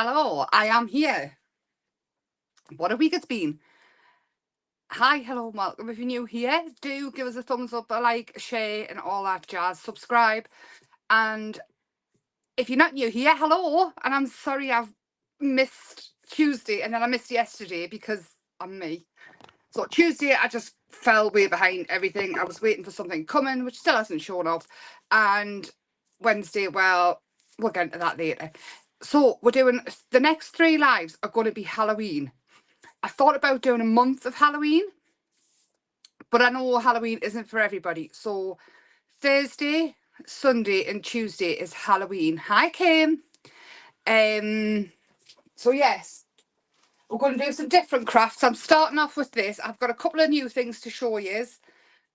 Hello, I am here. What a week it's been. Hi, hello, welcome. If you're new here, do give us a thumbs up, a like, a share, and all that jazz. Subscribe. And if you're not new here, hello. And I'm sorry I've missed Tuesday and then I missed yesterday because I'm me. So Tuesday, I just fell way behind everything. I was waiting for something coming, which still hasn't shown up. And Wednesday, well, we'll get into that later. So we're doing, the next 3 lives are going to be Halloween. I thought about doing a month of Halloween, but I know Halloween isn't for everybody. So Thursday, Sunday and Tuesday is Halloween. Hi, Kim. So yes, we're going to do some different crafts. I'm starting off with this. I've got a couple of new things to show you,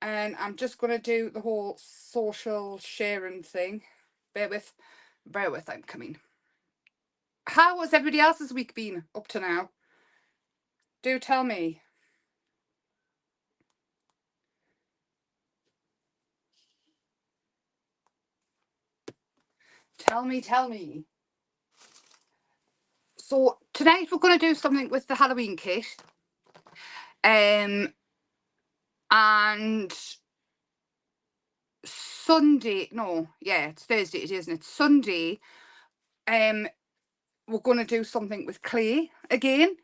and I'm just going to do the whole social sharing thing. Bear with, I'm coming. How has everybody else's week been up to now? Do tell me. Tell me. So tonight we're going to do something with the Halloween kit. And Sunday, no, yeah, it's Thursday, isn't it? Sunday, we're going to do something with clay again.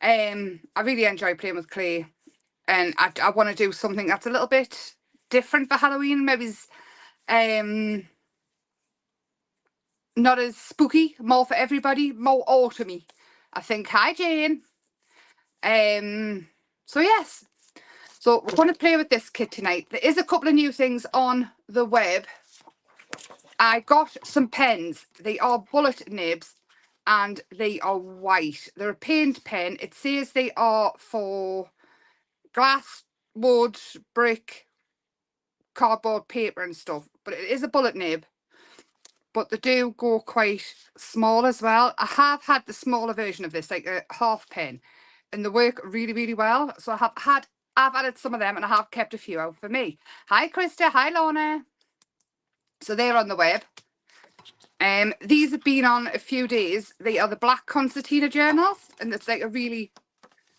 I really enjoy playing with clay, and I want to do something that's a little bit different for Halloween. Maybe not as spooky, more for everybody, more autumny, I think. Hi, Jane. So yes, so we're going to play with this kit tonight. There is a couple of new things on the web. I got some pens. They are bullet nibs and they are white. They're a paint pen. It says they are for glass, wood, brick, cardboard, paper and stuff. But it is a bullet nib. But they do go quite small as well. I have had the smaller version of this, like a half pen, and they work really, really well. So I've added some of them and I have kept a few out for me. Hi, Krista. Hi, Lorna. So they're on the web. These have been on a few days. They are the black concertina journals, and it's like a really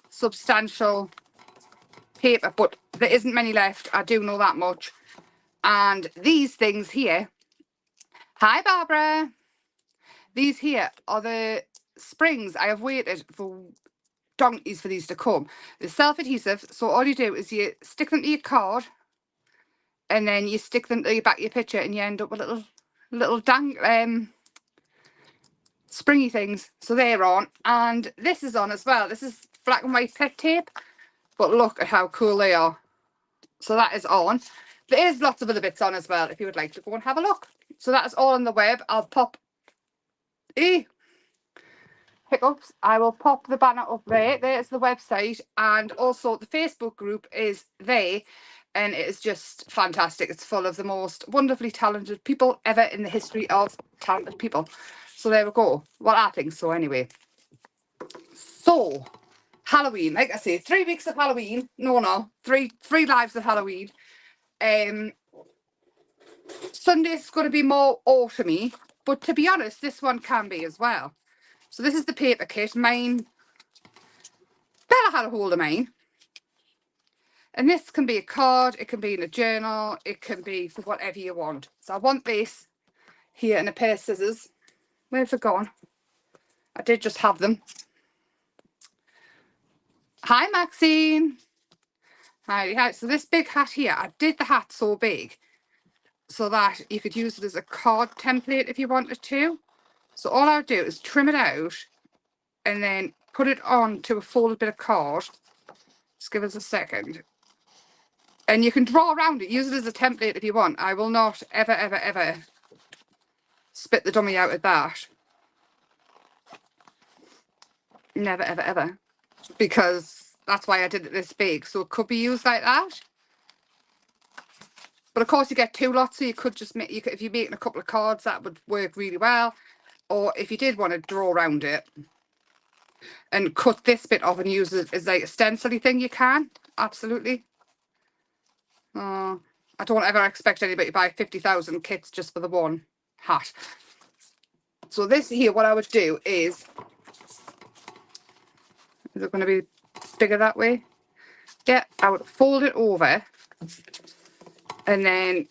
substantial paper, but there isn't many left. I do know that much. And these things here, hi Barbara, these here are the springs. I have waited for donkeys for these to come. They're self-adhesive, so all you do is you stick them to your card and then you stick them to the back of your picture and you end up with little springy things. So they're on, and this is on as well. This is black and white pet tape, but look at how cool they are. So that is on. There is lots of other bits on as well if you would like to go and have a look. So that is all on the web. I'll pop hiccups. I will pop the banner up there. There's the website, and also the Facebook group is there, and it is just fantastic. It's full of the most wonderfully talented people ever in the history of talented people. So there we go. Well, I think so anyway. So Halloween, like I say, 3 weeks of Halloween. No, three lives of Halloween. Sunday's going to be more autumny, but to be honest, this one can be as well. So this is the paper kit. Mine, Bella had a hold of mine. And this can be a card, it can be in a journal, it can be for whatever you want. So I want this here and a pair of scissors. Where's it gone? I did just have them. Hi, Maxine. Hi. So this big hat here, I did the hat so big so that you could use it as a card template if you wanted to. So all I'll do is trim it out and then put it on to a folded bit of card. Just give us a second. And you can draw around it, use it as a template if you want. I will not ever spit the dummy out at that. Never, ever. Because that's why I did it this big. So it could be used like that. But of course you get 2 lots, so you could just make, if you're making a couple of cards, that would work really well. Or if you did want to draw around it and cut this bit off and use it as like a stencil-y thing, you can. Absolutely. I don't ever expect anybody to buy 50,000 kits just for the one hat. So this here, what I would do is it going to be bigger that way? Yeah, I would fold it over, and then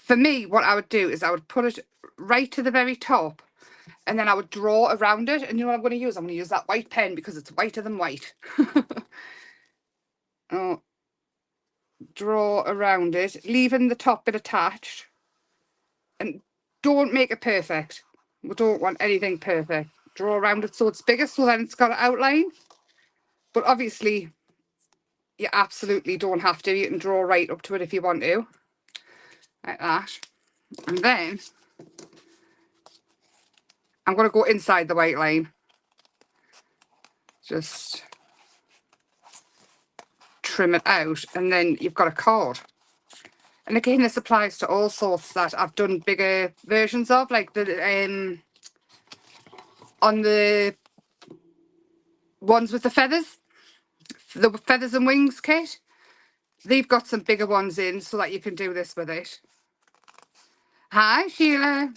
for me, what I would do is I would put it right to the very top, and then I would draw around it. And you know what I'm going to use? I'm going to use that white pen because it's whiter than white. Oh, draw around it, leaving the top bit attached. And don't make it perfect. We don't want anything perfect. Draw around it so it's bigger, so then it's got an outline. But obviously, you absolutely don't have to. You can draw right up to it if you want to. Like that. And then I'm going to go inside the white line. Just trim it out. And then you've got a card. And again, this applies to all sorts that I've done bigger versions of. Like the on the ones with the feathers and wings kit. They've got some bigger ones in so that you can do this with it. Hi, Sheila.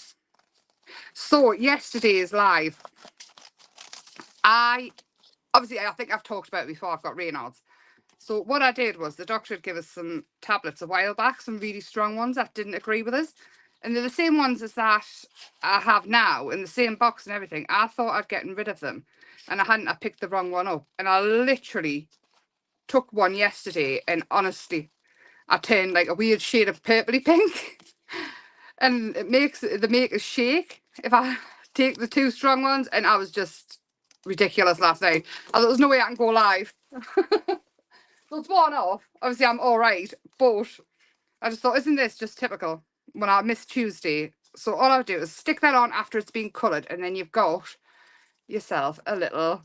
So, yesterday's live. Obviously, I think I've talked about it before. I've got Raynaud's. So, what I did was the doctor had given us some tablets a while back, some really strong ones that didn't agree with us. And they're the same ones as that I have now in the same box and everything. I thought I'd gotten rid of them. And I hadn't. I picked the wrong one up. And I literally took one yesterday and honestly, I turned like a weird shade of purpley pink. And it makes the makers shake if I take the two strong ones. And I was just ridiculous last night. I thought there's no way I can go live. So it's worn off. Obviously, I'm all right. But I just thought, isn't this just typical when I miss Tuesday? So all I would do is stick that on after it's been coloured. And then you've got yourself a little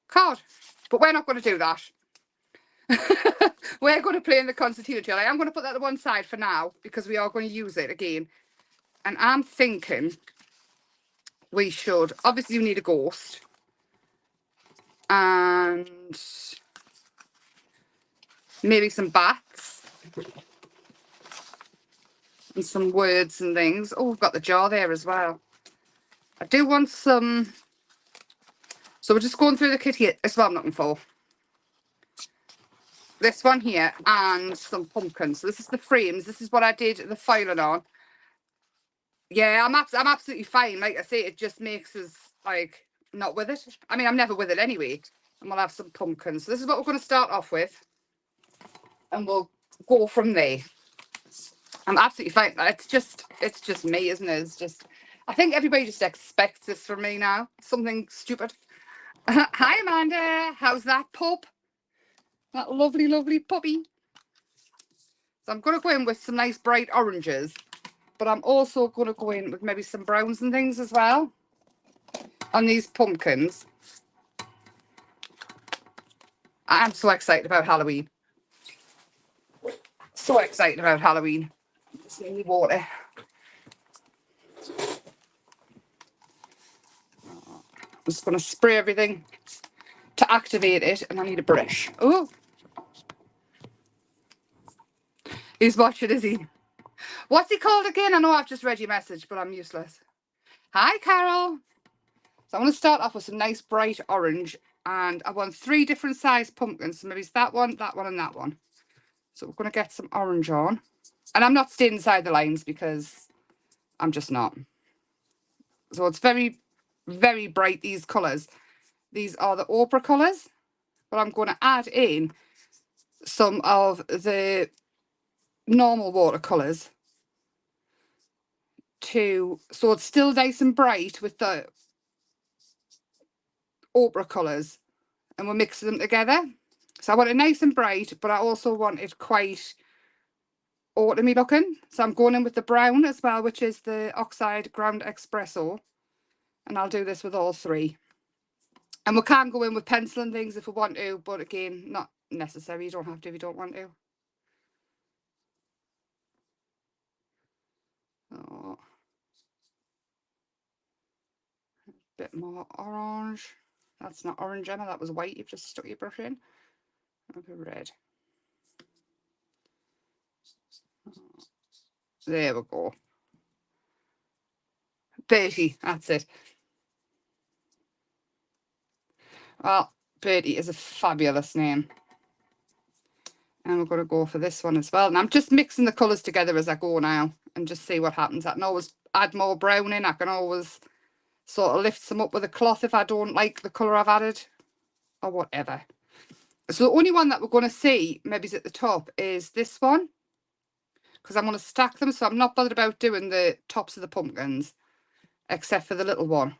card. But we're not going to do that. We're going to play in the concertina tune. I'm going to put that to one side for now because we are going to use it again. And I'm thinking we should, obviously you need a ghost. And maybe some bats. And some words and things. Oh, we've got the jar there as well. I do want some. So we're just going through the kit here. This is what I'm looking for. This one here and some pumpkins. So this is the frames. This is what I did the filing on. Yeah, I'm absolutely fine. Like I say, it just makes us like not with it. I mean, I'm never with it anyway. And we'll have some pumpkins. So this is what we're going to start off with. And we'll go from there. I'm absolutely fine. It's just me, isn't it? It's just, I think everybody just expects this from me now. Something stupid. Hi, Amanda. How's that pup? That lovely, lovely puppy. So I'm going to go in with some nice bright oranges. But I'm also going to go in with maybe some browns and things as well on these pumpkins. I'm so excited about Halloween. So excited about Halloween. Just need water. I'm just going to spray everything to activate it, and I need a brush. Oh, he's watching, is he? What's he called again? I know I've just read your message, but I'm useless. Hi, Carol. So I'm going to start off with some nice bright orange, and I want 3 different size pumpkins. So maybe it's that one, and that one. So we're going to get some orange on. And I'm not staying inside the lines because I'm just not. So it's very, very bright, these colours. These are the ochre colours. But I'm going to add in some of the normal watercolours so it's still nice and bright with the ochre colours. And we're mixing them together. So I want it nice and bright, but I also want it quite autumny looking. So I'm going in with the brown as well, which is the Oxide Ground Espresso. And I'll do this with all 3. And we can go in with pencil and things if we want to, but again, not necessary. You don't have to if you don't want to. Oh, a bit more orange. That's not orange, Emma. That was white. You've just stuck your brush in. Okay, red. There we go. Bertie, that's it. Well, Bertie is a fabulous name. And we're going to go for this one as well. And I'm just mixing the colours together as I go now and just see what happens. I can always add more brown in. I can always sort of lift some up with a cloth if I don't like the colour I've added or whatever. So the only one that we're going to see, maybe at the top, is this one. Because I'm going to stack them, so I'm not bothered about doing the tops of the pumpkins. Except for the little one.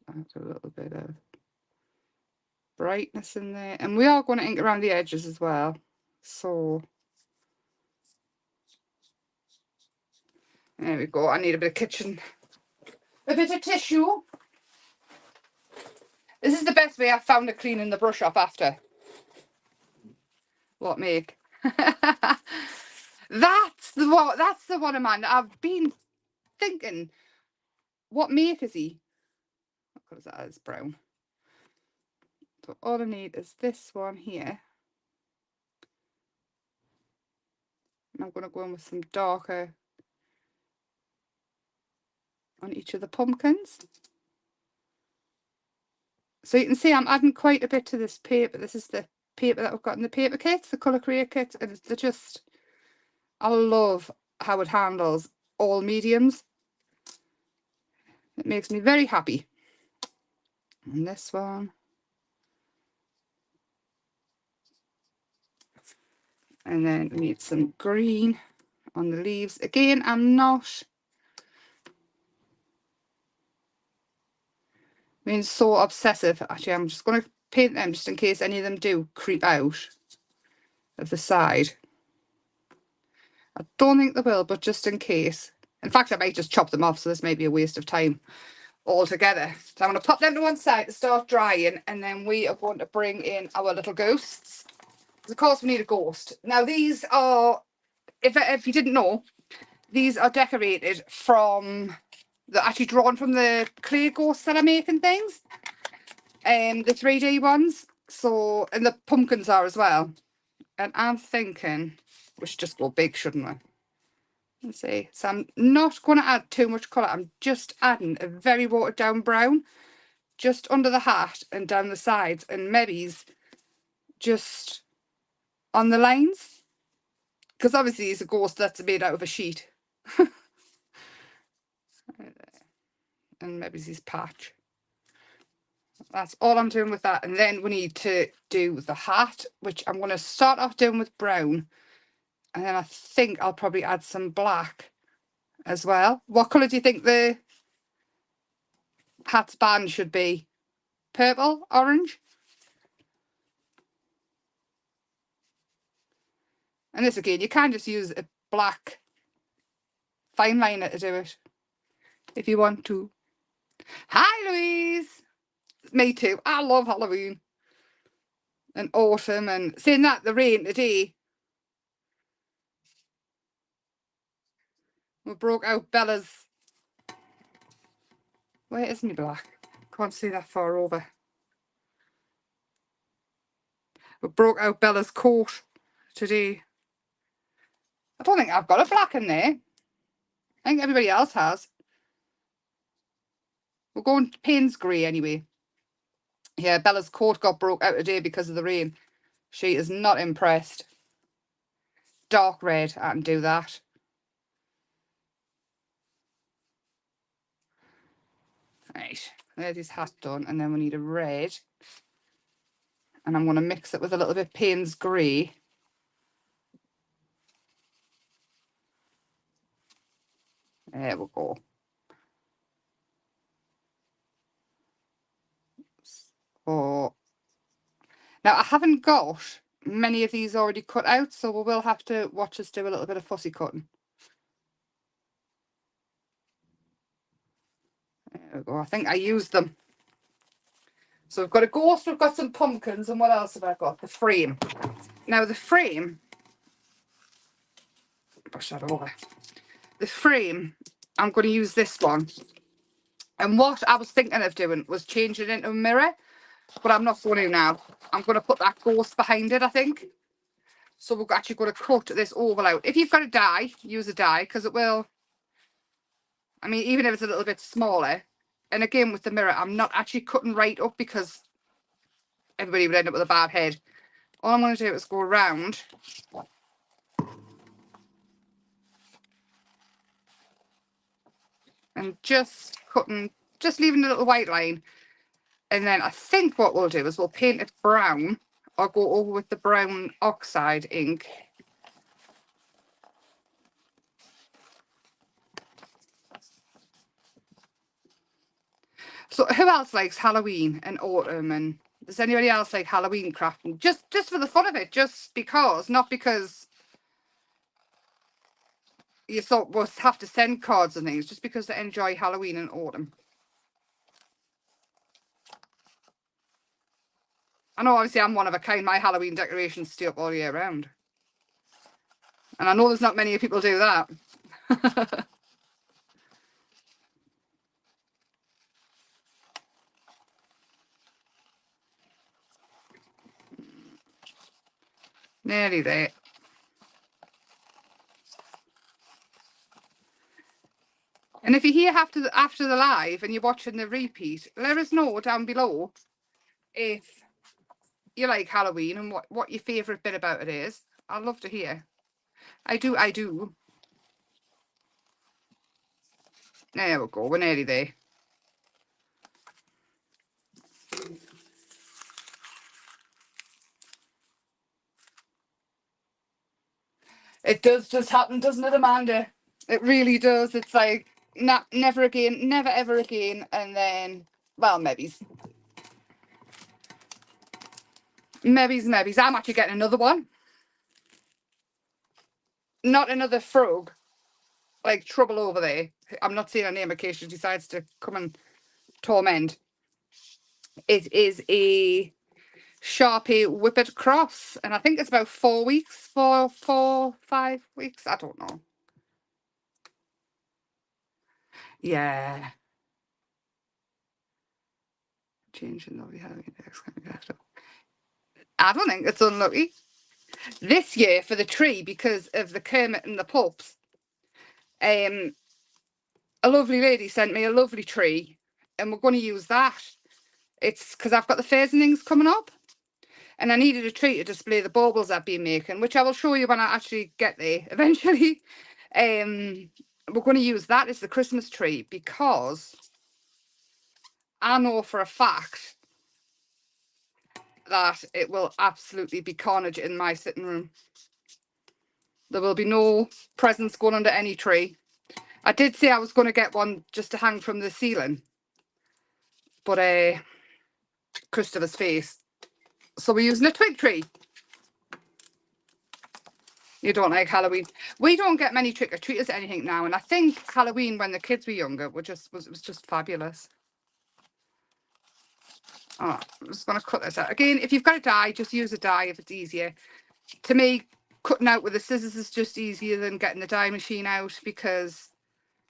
Add a little bit of brightness in there. And we are going to ink around the edges as well. So there we go. I need a bit of kitchen. A bit of tissue. This is the best way I've found of cleaning the brush off after. What make? That's the one, Amanda. I've been thinking, what make is he? What colour is that? It's brown. So all I need is this one here. And I'm going to go in with some darker on each of the pumpkins. So you can see I'm adding quite a bit to this paper. This is the paper that I've got in the paper kits, the Colour Create kits. And they're just, I love how it handles all mediums. It makes me very happy. And this one. And then we need some green on the leaves. Again, I'm not being so obsessive. Actually, I'm just going to paint them just in case any of them do creep out of the side. I don't think they will, but just in case. In fact, I might just chop them off, so this may be a waste of time altogether. So I'm going to pop them to one side to start drying, and then we are going to bring in our little ghosts. Because of course we need a ghost. Now these are, if you didn't know, these are decorated from, they're actually drawn from the clay ghosts that I make and things. The 3D ones. So, and the pumpkins are as well. And I'm thinking we should just go big, shouldn't we? Let's see. So I'm not going to add too much colour. I'm just adding a very watered down brown just under the hat and down the sides, and maybe just on the lines. Because obviously it's a ghost that's made out of a sheet. And maybe his patch. That's all I'm doing with that. And then we need to do the hat, which I'm going to start off doing with brown. And then I think I'll probably add some black as well. What colour do you think the hat's band should be? Purple? Orange? And this again, you can just use a black fine liner to do it if you want to. Hi, Louise! Me too. I love Halloween and autumn, and seeing that the rain today. We broke out Bella's. Where is me black? Can't see that far over. We broke out Bella's coat today. I don't think I've got a black in there. I think everybody else has. We're going Payne's grey anyway. Yeah, Bella's coat got broke out today because of the rain. She is not impressed. Dark red, I can do that. Right, there's his hat done, and then we need a red. And I'm going to mix it with a little bit Payne's grey. There we go. So, now I haven't got many of these already cut out, so we will have to watch us do a little bit of fussy cutting. There we go. I think I used them. So we've got a ghost, we've got some pumpkins, and what else have I got? The frame. Now the frame, brush that over. The frame, I'm going to use this one. And what I was thinking of doing was changing it into a mirror, but I'm not going to now. I'm going to put that ghost behind it, I think. So we're actually going to cut this oval out. If you've got a die, use a die, because it will, I mean, even if it's a little bit smaller. And again, with the mirror, I'm not actually cutting right up because everybody would end up with a bad head. All I'm going to do is go around and just cutting, just leaving a little white line. And then I think what we'll do is we'll paint it brown or go over with the brown oxide ink. So who else likes Halloween and autumn? And does anybody else like Halloween crafting? Just for the fun of it, just because, not because you thought we'll have to send cards and things, just because they enjoy Halloween and autumn. I know obviously I'm one of a kind. My Halloween decorations stay up all year round. And I know there's not many people do that. Nearly there. And if you're here after the live and you're watching the repeat, let us know down below if you like Halloween and what your favourite bit about it is. I'd love to hear. I do. There we go. We're nearly there. It does just happen, doesn't it, Amanda? It really does. It's like, never again, never ever again. And then, well, maybe. Maybe. I'm actually getting another one. Not another frog. Like trouble over there. I'm not saying her name in case she decides to come and torment. It is a Sharpie Whippet Cross. And I think it's about 4 weeks, 5 weeks. I don't know. Yeah. Changing lovely Halloween. I don't think it's unlucky. This year for the tree, because of the Kermit and the pups, a lovely lady sent me a lovely tree, and we're going to use that. It's because I've got the fairs and things coming up, and I needed a tree to display the baubles I've been making, which I will show you when I actually get there eventually. We're going to use that as the Christmas tree because I know for a fact that it will absolutely be carnage in my sitting room. There will be no presents going under any tree. I did say I was going to get one just to hang from the ceiling, but Christopher's face. So we're using a twig tree. You don't like Halloween? We don't get many trick-or-treaters or anything now, and I think Halloween when the kids were younger was just fabulous. Oh, I'm just going to cut this out. Again, if you've got a die, just use a die if it's easier. To me, cutting out with the scissors is just easier than getting the die machine out because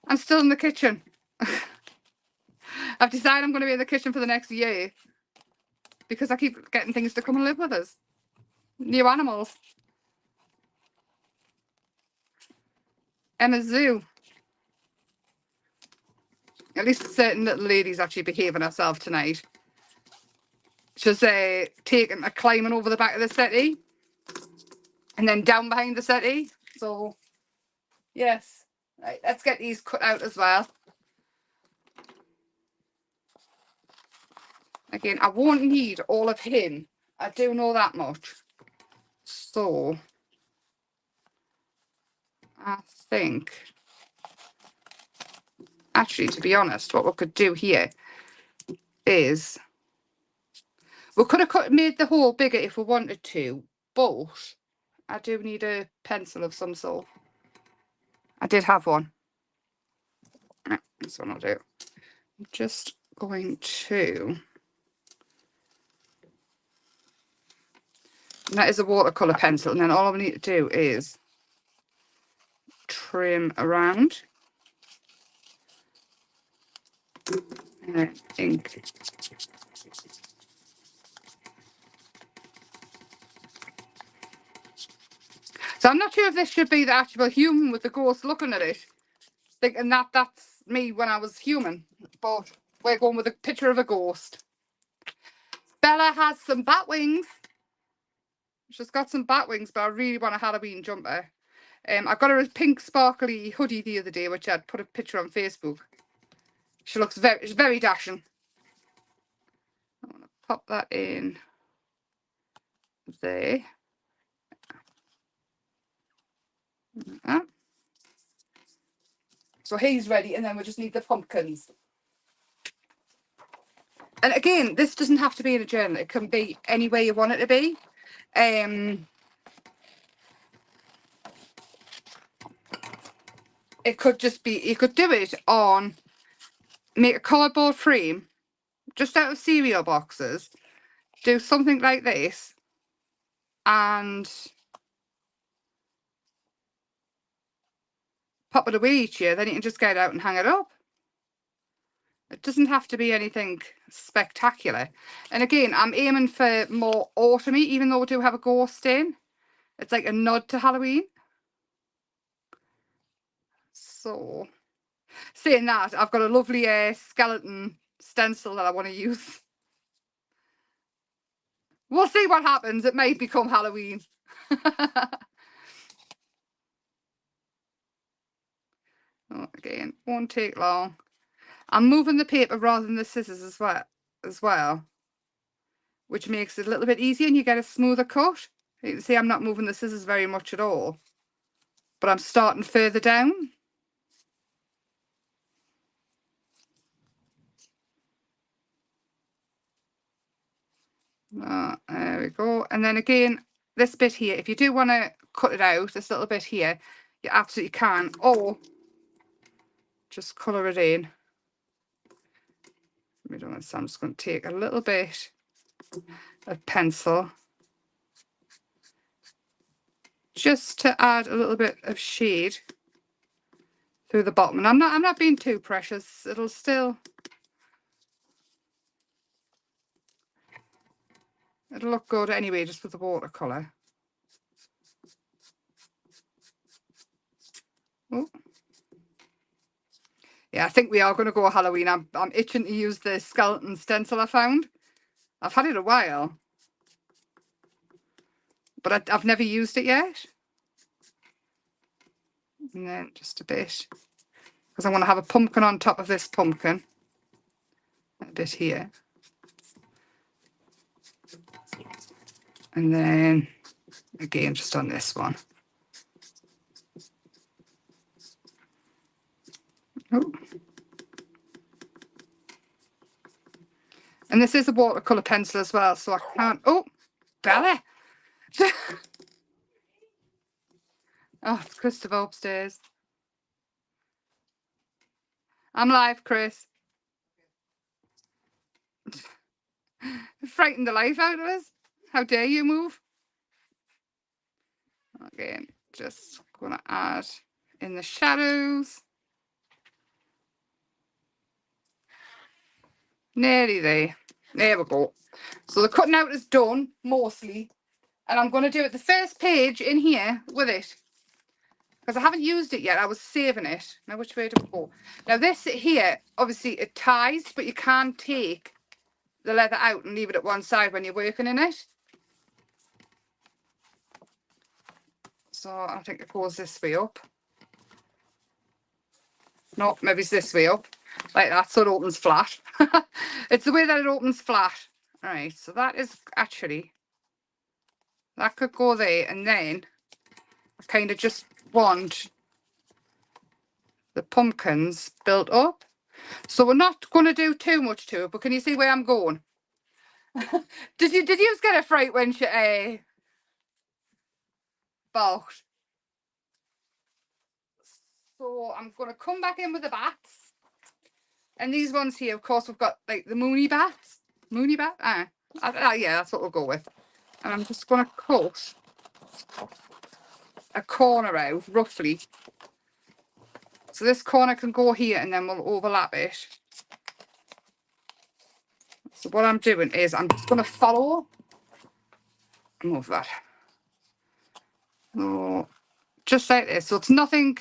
I'm still in the kitchen. I've decided I'm going to be in the kitchen for the next year because I keep getting things to come and live with us. New animals. Emma's zoo. At least certain little lady's actually behaving herself tonight. She's taking a climbing over the back of the settee and then down behind the settee. So, yes. Right, let's get these cut out as well. Again, I won't need all of him. I do know that much. So, I think, actually, to be honest, what we could do here is we could have made the hole bigger if we wanted to, but I do need a pencil of some sort. I did have one. Right, this one I'll do. I'm just going to... And that is a watercolour pencil, and then all I need to do is trim around. And then ink. So I'm not sure if this should be the actual human with the ghost looking at it, thinking that that's me when I was human. But we're going with a picture of a ghost. Bella has some bat wings. She's got some bat wings, but I really want a Halloween jumper. I got her a pink sparkly hoodie the other day, which I'd put a picture on Facebook. She looks very dashing. I'm going to pop that in there. So he's ready, and then we just need the pumpkins. And again, this doesn't have to be in a journal. It can be any way you want it to be. It could just be, you could do it on, make a cardboard frame, just out of cereal boxes, do something like this, and pop it away each year. Then you can just get it out and hang it up. It doesn't have to be anything spectacular. And again, I'm aiming for more autumny, even though we do have a ghost in. It's like a nod to Halloween. So, saying that, I've got a lovely skeleton stencil that I want to use. We'll see what happens. It might become Halloween. Oh, again, won't take long. I'm moving the paper rather than the scissors as well, which makes it a little bit easier and you get a smoother cut. You can see I'm not moving the scissors very much at all, but I'm starting further down. There we go. And then again, this bit here, if you do want to cut it out, this little bit here, you absolutely can, or just colour it in. So I'm just going to take a little bit of pencil just to add a little bit of shade through the bottom. And I'm not being too precious. It'll look good anyway, just with the watercolour. Oh. Yeah, I think we are going to go Halloween. I'm itching to use the skeleton stencil I found. I've had it a while, but I've never used it yet. And then just a bit, because I want to have a pumpkin on top of this pumpkin. A bit here. And then, again, just on this one. Oh. And this is a watercolour pencil as well, so I can't... Oh, Bella! Oh, it's Christopher upstairs. I'm live, Chris. Frightened the life out of us. How dare you move? Again, just going to add in the shadows. Nearly there. There we go. So the cutting out is done, mostly. And I'm going to do it the first page in here with it. Because I haven't used it yet. I was saving it. Now, which way do we go? Now, this here, obviously, it ties, but you can't take the leather out and leave it at one side when you're working in it. So I think it goes this way up. No, maybe it's this way up. Like that, so it opens flat. It's the way that it opens flat. All right, so that is actually, that could go there, and then I kind of just want the pumpkins built up. So we're not going to do too much to it, but can you see where I'm going? Did you just get a fright when she balked? So I'm going to come back in with the bats. And these ones here, of course, we've got like the Moony bats. Moony bat? Yeah, that's what we'll go with. And I'm just going to cut a corner out, roughly. So this corner can go here and then we'll overlap it. So what I'm doing is I'm just going to follow. Move that. So Just like this. So it's nothing,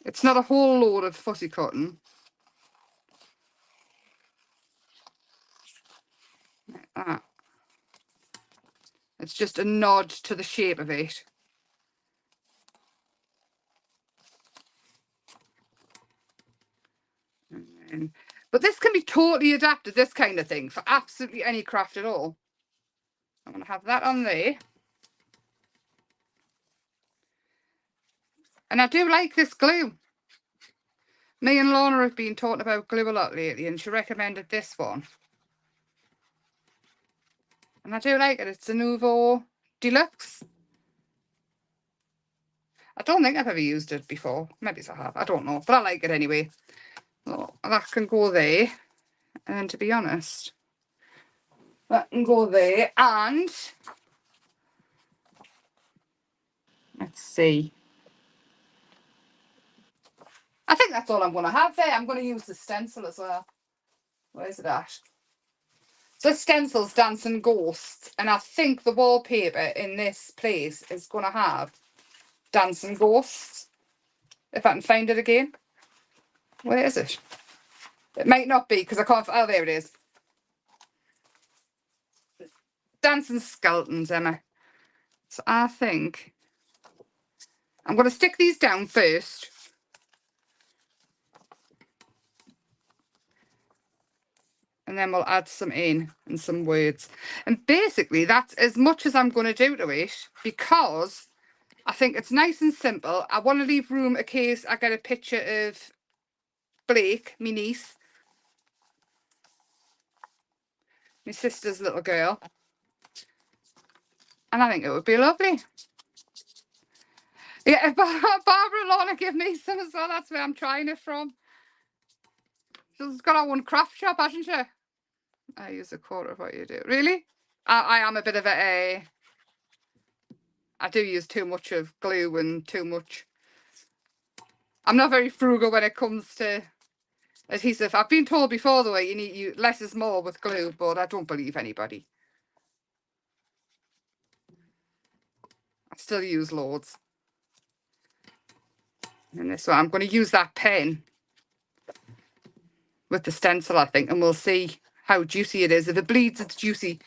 it's not a whole load of fussy cutting. Like that. It's just a nod to the shape of it. But this can be totally adapted, this kind of thing, for absolutely any craft at all. I'm going to have that on there. And I do like this glue. Me and Lorna have been talking about glue a lot lately, and she recommended this one. And I do like it. It's a Nouveau Deluxe. I don't think I've ever used it before. Maybe I have. I don't know. But I like it anyway. So that can go there. And to be honest, that can go there. And let's see. I think that's all I'm going to have there. I'm going to use the stencil as well. Where's it at? So the stencil's Dancing Ghosts. And I think the wallpaper in this place is going to have Dancing Ghosts. If I can find it again. Where is it? It might not be because I can't. Oh, there it is. Dancing Skeletons, Emma. So I think I'm going to stick these down first. And then we'll add some in and some words. And basically that's as much as I'm going to do to it, because I think it's nice and simple. I want to leave room in case I get a picture of Blake, my niece, my sister's little girl. And I think it would be lovely. Yeah, Barbara and Lorna give me some as well. That's where I'm trying it from. She's got her own craft shop, hasn't she? I use a quarter of what you do. Really? I am a bit of I do use too much of glue and too much. I'm not very frugal when it comes to adhesive. I've been told before, though, less is more with glue, but I don't believe anybody. I still use loads. And this one, I'm going to use that pen with the stencil, I think, and we'll see how juicy it is. If it bleeds, it's juicy.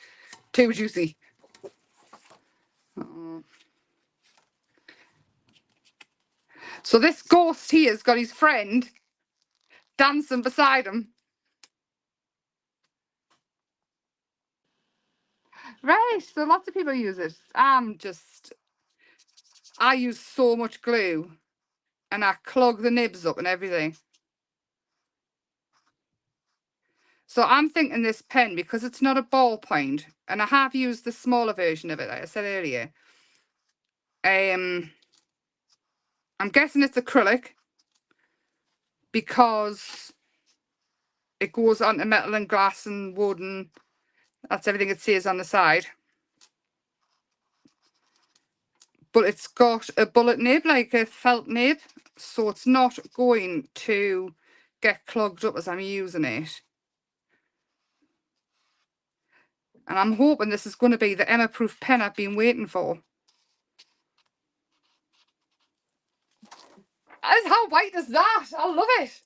Too juicy. So this ghost here's got his friend dancing beside him. Right, so lots of people use it. I use so much glue and I clog the nibs up and everything. So I'm thinking this pen, because it's not a ballpoint, and I have used the smaller version of it, like I said earlier. I'm guessing it's acrylic because it goes onto metal and glass and wood, and that's everything it says on the side. But it's got a bullet nib, like a felt nib, so it's not going to get clogged up as I'm using it. And I'm hoping this is going to be the Emma Proof pen I've been waiting for. How white is that? I love it.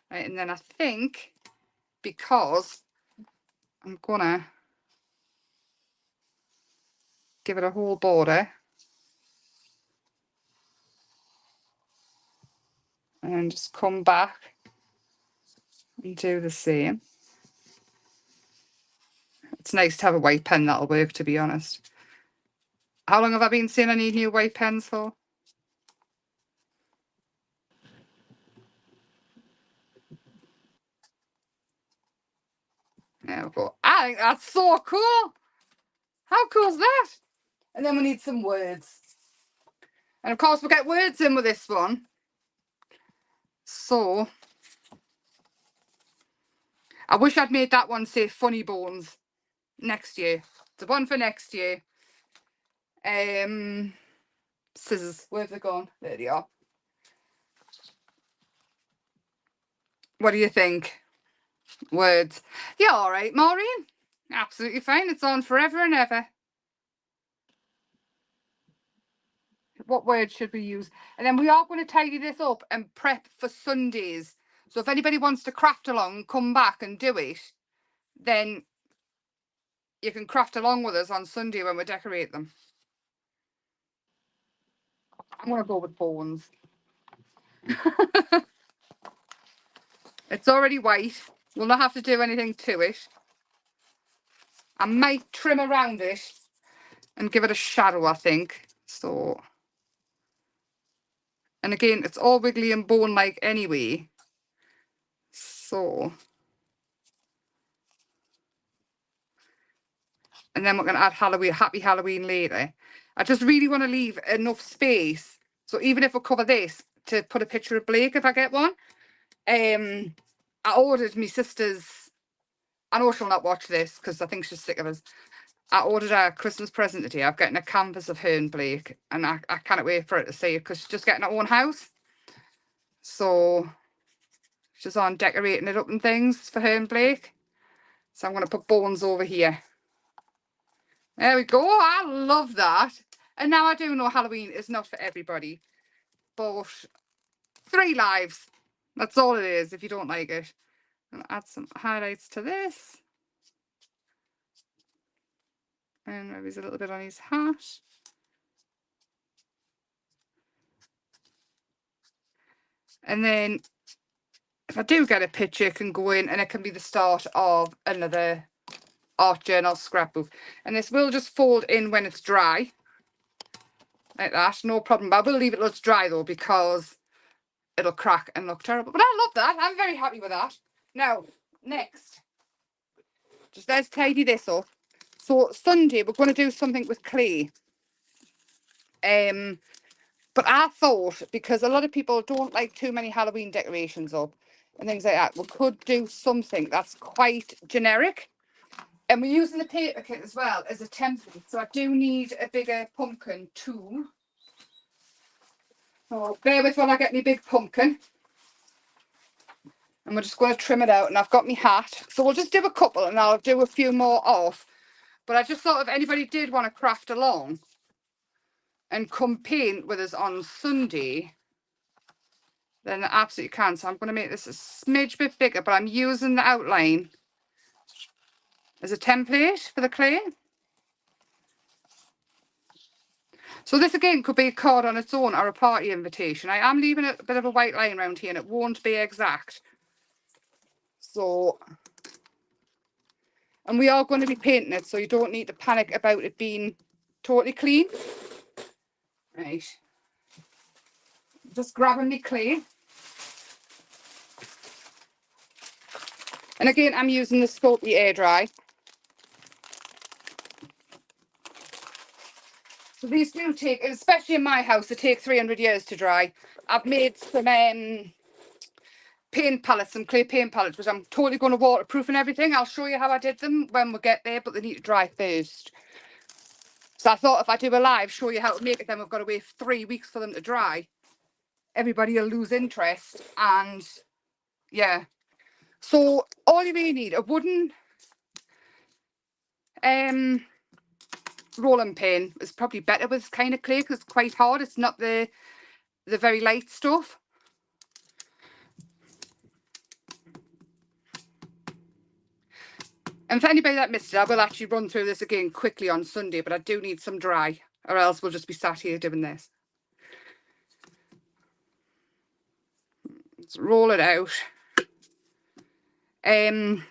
Right, and then I think, because I'm gonna give it a whole border, and just come back and do the same. It's nice to have a white pen that'll work, to be honest. How long have I been saying I need new white pens for? There we go. I think that's so cool. How cool is that? And then we need some words. And of course we'll get words in with this one. So I wish I'd made that one say funny bones next year. The one for next year. Scissors. Where have they gone? There they are. What do you think? Words. Yeah, all right, Maureen. Absolutely fine. It's on forever and ever. what word should we use? And then we are going to tidy this up and prep for Sundays. So if anybody wants to craft along, come back and do it, then you can craft along with us on Sunday when we decorate them. I'm going to go with bones. It's already white. We'll not have to do anything to it. I might trim around it and give it a shadow, I think. So, and again, it's all wiggly and bone-like anyway. So, and then we're going to add Halloween, Happy Halloween later. I just really want to leave enough space. So even if we cover this, to put a picture of Blake if I get one. I ordered my sister's, I know she'll not watch this because I think she's sick of us. I ordered a Christmas present today. I've gotten a canvas of her and Blake, and I can't wait for her to see it because she's just getting her own house. So she's on decorating it up and things for her and Blake. So I'm going to put bones over here. There we go. I love that. And now I do know Halloween is not for everybody, but 3 lives. That's all it is if you don't like it. I'll add some highlights to this. And maybe there's a little bit on his hat. And then if I do get a picture, it can go in and it can be the start of another art journal scrapbook. And this will just fold in when it's dry. Like that, no problem. But I will leave it till it's dry though, because it'll crack and look terrible. But I love that. I'm very happy with that. Now, next, just let's tidy this up. So Sunday, we're going to do something with clay. But I thought, because a lot of people don't like too many Halloween decorations up and things like that, we could do something that's quite generic. And we're using the paper kit as well as a template. So I do need a bigger pumpkin too. So bear with while I get my big pumpkin. And we're just going to trim it out. And I've got my hat. So we'll just do a couple and I'll do a few more off. But I just thought if anybody did want to craft along and come paint with us on Sunday, then they absolutely can. So I'm going to make this a smidge bit bigger, but I'm using the outline as a template for the clay. So this again could be a card on its own or a party invitation. I am leaving a bit of a white line around here and it won't be exact. So, and we are going to be painting it, so you don't need to panic about it being totally clean. Right. Just grabbing my clay. And again, I'm using the soooky air dry. So these do take, especially in my house, they take 300 years to dry. I've made some paint palettes, some clay paint palettes, which I'm totally going to waterproof and everything. I'll show you how I did them when we get there, but they need to dry first. So I thought if I do a live, show you how to make it, then we've got to wait 3 weeks for them to dry. Everybody will lose interest, and yeah. So all you really need, a wooden rolling pin is probably better with kind of clay because it's quite hard. It's not the very light stuff. And for anybody that missed it, I will actually run through this again quickly on Sunday, but I do need some dry, or else we'll just be sat here doing this. Let's roll it out. I'm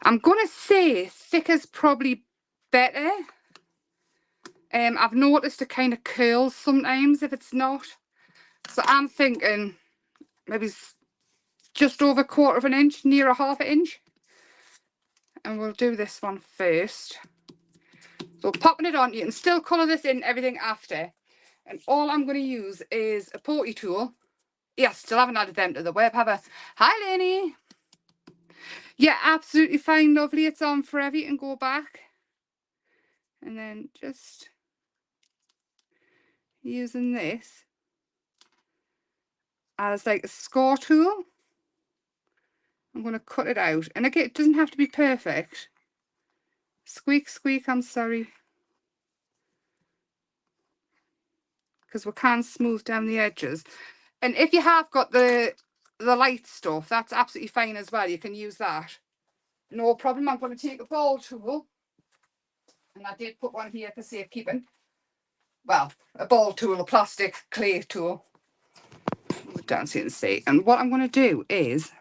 going to say thick is probably better. I've noticed it kind of curls sometimes if it's not. So I'm thinking maybe just over 1/4 of an inch, near a 1/2 inch. And we'll do this one first. So popping it on, you can still colour this in everything after. And all I'm going to use is a pokey tool. Yeah, still haven't added them to the web, have I? Hi, Lenny. Yeah, absolutely fine, lovely. It's on forever. You can go back. And then just using this as like a score tool. I'm going to cut it out. And again, it doesn't have to be perfect. Squeak, squeak, I'm sorry. because we can smooth down the edges. And if you have got the light stuff, that's absolutely fine as well. You can use that. No problem. I'm going to take a ball tool. And I did put one here for safekeeping. Well, a ball tool, a plastic clay tool. Down so you can see. And what I'm going to do is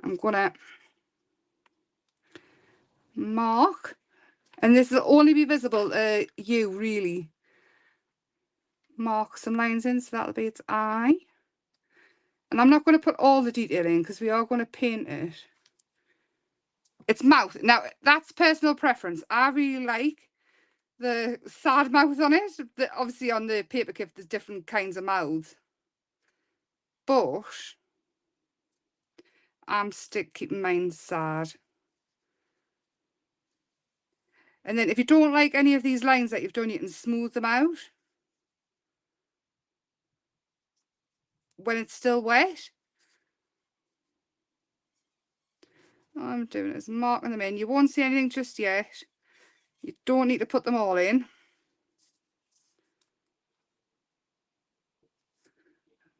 I'm going to mark. And this will only be visible to you, really. Mark some lines in, so that'll be its eye. And I'm not going to put all the detail in because we are going to paint it. Its mouth. Now, that's personal preference. I really like the sad mouth on it. Obviously, on the paper clip, there's different kinds of mouths. But I'm keeping mine sad. And then if you don't like any of these lines that you've done, you can smooth them out when it's still wet. All I'm doing is marking them in. You won't see anything just yet. You don't need to put them all in.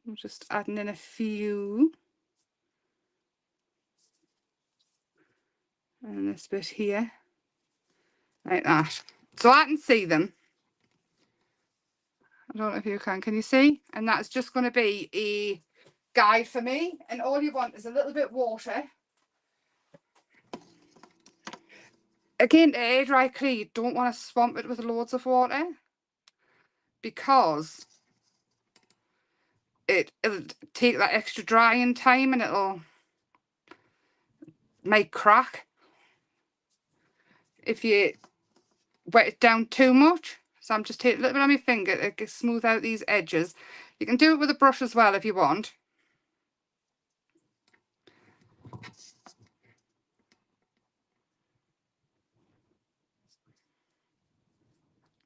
I'm just adding in a few. And this bit here. Like that. So I can see them. I don't know if you can. Can you see? And that's just going to be a guide for me. And all you want is a little bit of water. Again, to air dry clay, you don't want to swamp it with loads of water, because it'll take that extra drying time and it'll make crack if you wet it down too much. So I'm just taking a little bit on my finger to smooth out these edges. You can do it with a brush as well if you want.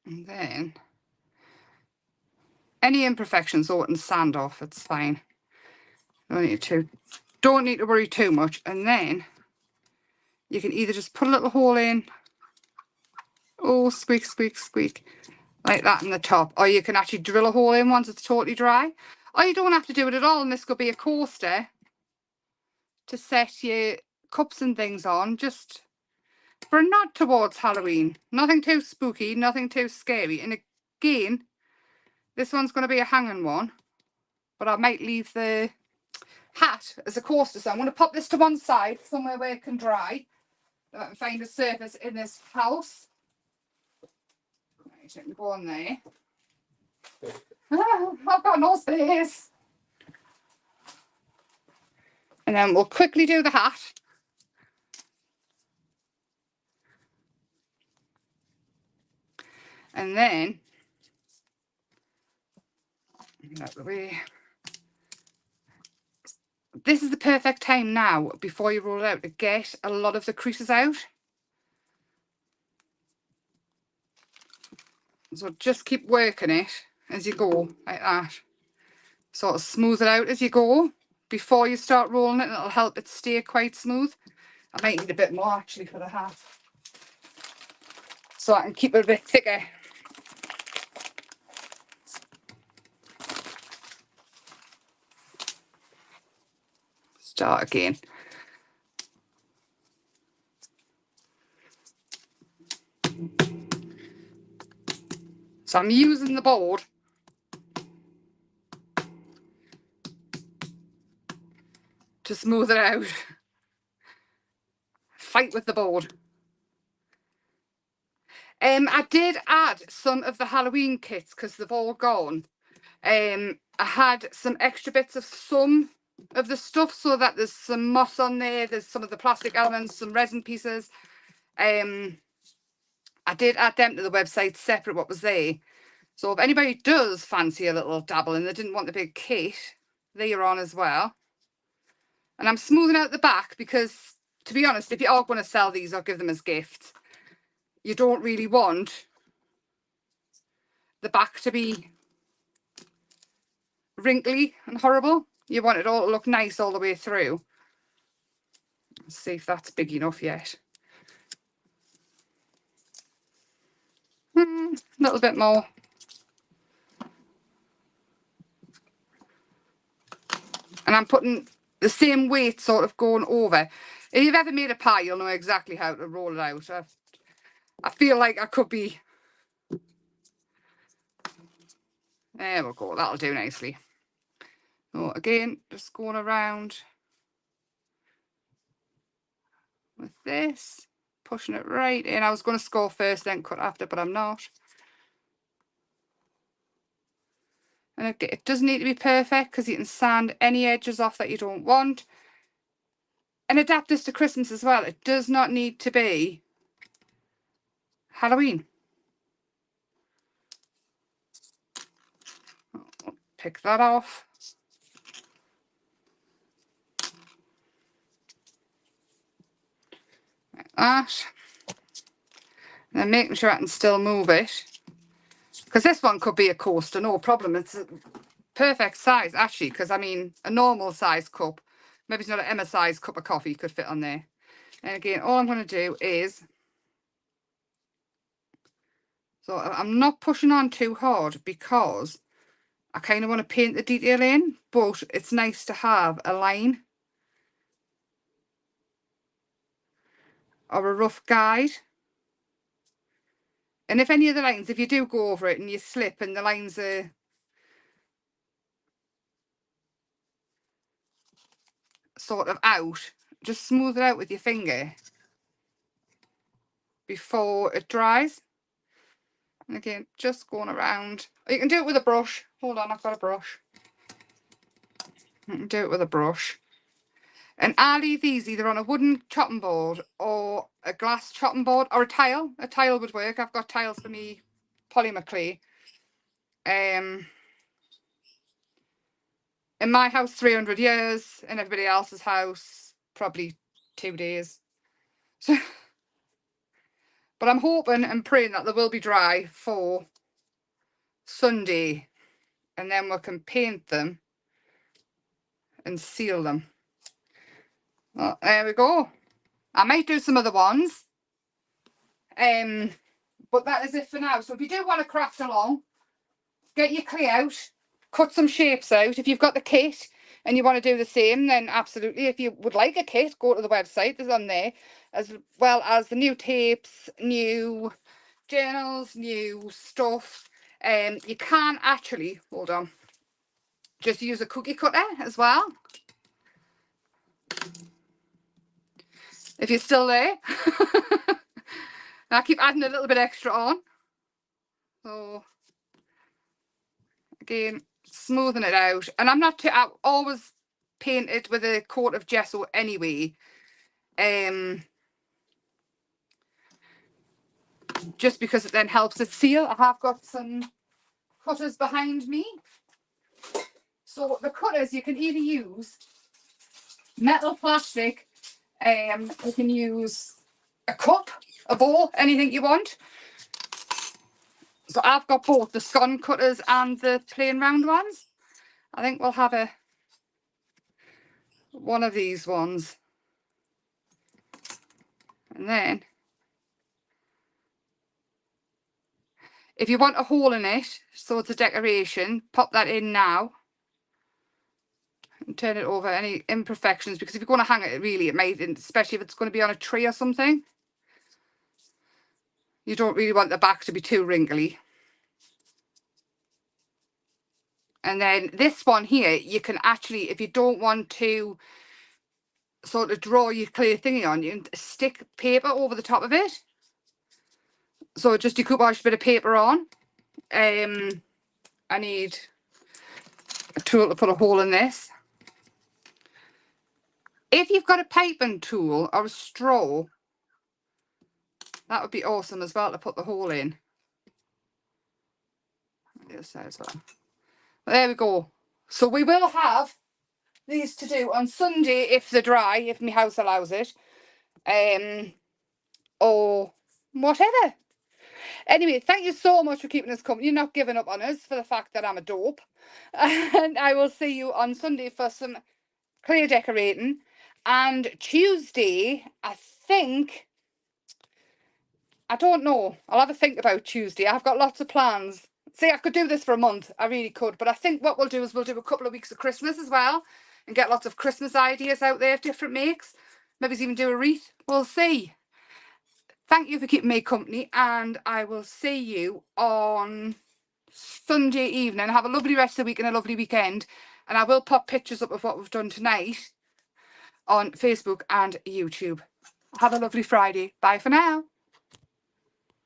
And then any imperfections or and sand off, it's fine. Don't need to worry too much. And then you can either just put a little hole in, oh, squeak, squeak, squeak, like that in the top, or you can actually drill a hole in once it's totally dry. Or you don't have to do it at all, and this could be a coaster to set your cups and things on, just for a nod towards Halloween. Nothing too spooky, nothing too scary. And again, this one's going to be a hanging one, but I might leave the hat as a coaster. So I'm going to pop this to one side, somewhere where it can dry. I can find a surface in this house. Right, let me go on there. I've got no space. And then we'll quickly do the hat. And then, out the way. This is the perfect time now, before you roll it out, to get a lot of the creases out. So just keep working it as you go, like that. Sort of smooth it out as you go before you start rolling it, and it'll help it stay quite smooth. I might need a bit more actually for the hat, so I can keep it a bit thicker. Start again. So I'm using the board to smooth it out. Fight with the board. I did add some of the Halloween kits because they've all gone. I had some extra bits of some of the stuff, so that there's some moss on there, there's some of the plastic elements, some resin pieces. I did add them to the website separate what was there. So if anybody does fancy a little dabble and they didn't want the big kit, they're on as well. And I'm smoothing out the back because, to be honest, if you are going to sell these or give them as gifts, you don't really want the back to be wrinkly and horrible. You want it all to look nice all the way through. Let's see if that's big enough yet. A little bit more. And I'm putting the same weight sort of going over. If you've ever made a pie, you'll know exactly how to roll it out. I feel like I could be... There we go, that'll do nicely. So again, just going around with this, pushing it right in. I was going to score first, then cut after, but I'm not. And it doesn't need to be perfect because you can sand any edges off that you don't want. And adapt this to Christmas as well. It does not need to be Halloween. I'll pick that off. Like that. And then making sure I can still move it. Because this one could be a coaster, no problem. It's a perfect size, actually, because, I mean, a normal size cup, maybe it's not an Emma size cup of coffee could fit on there. And again, all I'm going to do is... So I'm not pushing on too hard because I kind of want to paint the detail in, but it's nice to have a line or a rough guide. And if any of the lines, if you do go over it and you slip and the lines are sort of out, just smooth it out with your finger before it dries. And again, just going around. Or you can do it with a brush. Hold on, I've got a brush. You can do it with a brush. And I leave these either on a wooden chopping board or a glass chopping board or a tile. A tile would work. I've got tiles for me polymer clay. In my house, 300 years. In everybody else's house, probably 2 days. So, but I'm hoping and praying that they will be dry for Sunday. And then we can paint them and seal them. Well, there we go. I might do some other ones. But that is it for now. So if you do want to craft along, get your clay out, cut some shapes out. If you've got the kit and you want to do the same, then absolutely. If you would like a kit, go to the website. There's on there, as well as the new tapes, new journals, new stuff. You can actually, hold on, just use a cookie cutter as well. If you're still there. I keep adding a little bit extra on. So again, smoothing it out. And I'm not too, I always paint it with a coat of gesso anyway. Just because it then helps it seal. I have got some cutters behind me. So the cutters, you can either use metal, plastic, you can use a cup, a bowl, anything you want. So I've got both the scone cutters and the plain round ones. I think we'll have one of these ones. And then, if you want a hole in it, so it's a decoration, pop that in now. And turn it over any imperfections, because if you're going to hang it, really, it might, especially if it's going to be on a tree or something. You don't really want the back to be too wrinkly. And then this one here, you can actually, if you don't want to sort of draw your clear thingy on, you can stick paper over the top of it. So just decoupage a bit of paper on. I need a tool to put a hole in this. If you've got a piping tool or a straw, that would be awesome as well to put the hole in. The other side as well. There we go. So we will have these to do on Sunday if they're dry, if my house allows it. Or whatever. Anyway, thank you so much for keeping us company. You're not giving up on us for the fact that I'm a dope. And I will see you on Sunday for some clay decorating. And Tuesday, I think, I don't know. I'll have a think about Tuesday. I've got lots of plans. See, I could do this for a month. I really could. But I think what we'll do is we'll do a couple of weeks of Christmas as well. and get lots of Christmas ideas out there of different makes. Maybe even do a wreath. We'll see. Thank you for keeping me company, and I will see you on Sunday evening. Have a lovely rest of the week and a lovely weekend. And I will pop pictures up of what we've done tonight on Facebook and YouTube. Have a lovely Friday. Bye for now.